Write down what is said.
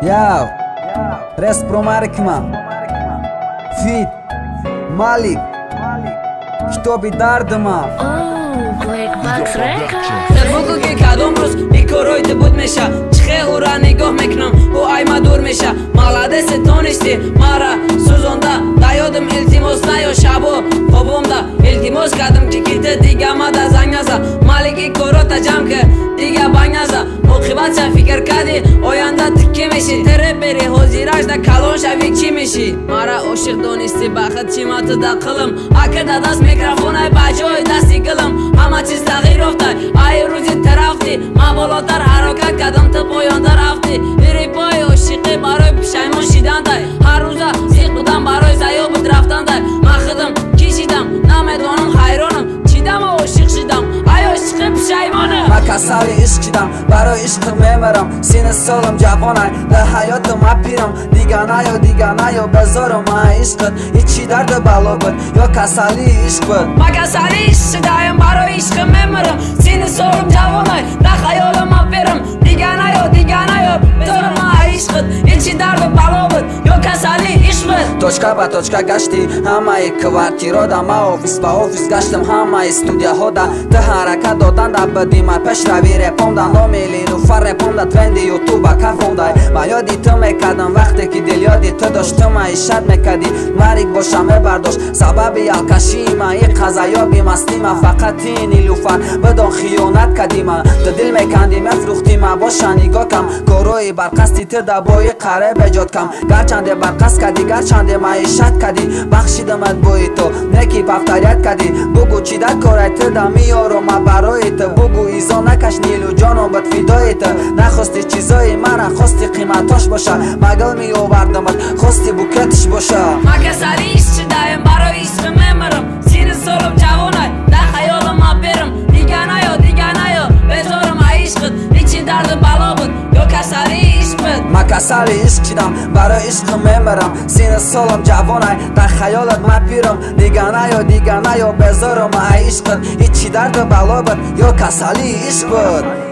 Yo, Rest Promarikman Fit Malik Kitobi Dardman در بگو که کدوم روز بیکارویت بود میشه چخه او را نگاه میکنم او ایما دور میشه مالادس تو نیستی مارا سوزونده دایادم التماس نیا شبو خوابم ده التماس کردم که کیت دیگه ما ده زنگ نزا مالکی کاروتا جمع که دیگه بانگ نزا مقیبت چه فکر کردی آینده تکی میشی تره بری حضیرش ده کلان شوی چی میشی مارا عاشق دونستی بخد چی ما تو دقلم اکر دست میکروفون های بجای دستی گلم همه چیز تغییر افتای ای روزی ترفتی ما بالاتر حرکت کردم تو پایانده رفتی بری پای عاشقی برای پشیمان شیدن دای هر روزا زیق بودم برای زیابت رفتن دای من خودم کشیدم نمیدونم حیرانم چیدم و عاشق شدم ای عاشق پشیمانم من کسالی عشق شدم برای عشق میمیرم سینه سالم جوانای در حیات ما پیرم دیگه نیا بذارم ما عشقت هیچی درد بلا بود یا کسالی عشق بود من کسالی عشق شدم برای عشق میمیرم سینه سالم جوانای در خیال ما پیرم دیگه نیا بذارم ما عشقت هیچی درد بلا بود یا کسالی عشق بود точка ба точка гашти ҳамаи квартирода ма офис ба офис гаштам ҳамаи студияҳода ту ҳаракат доданда бидима пешрави репонда номи нилуфар репонда тренди ютуба кафондай ман ёди ту мекардам вақте ки дилёди ту дошт ту маишат мекардӣ марик боша мебардошт сабаби ялкашима и қазаёби мастима фақат и нилуфар бидон хиёнат кардима ту дил меканди мефрӯхтима боша нигоҳ кам корои барқасди ту дабои қареб эҷод кам гарчанде барқаст кардӣ гарчанде маишат кардӣ бахшидамат бои ту неки повторят кардӣ бугу чи дар корай ту да миёрома барои ту бугу изо накаш нилу ҷоном бад фидои ту нахости чизои мара хости қиматош боша магал меовардамат хости букетиш боша ман касали ишқ шидаем барои ишқ мемирам сини солум ҷавонай дар хаёлам ма берам дига наё безорам аишқит ҳичи дарду бало буд ё касали ишқ буд ман касали ишқ шидам барои ишқ мемирам сини солам ҷавонай дар хаёлат ма пирам дига наё безорам аишқит ҳичи дарду бало буд ё касали ишқ буд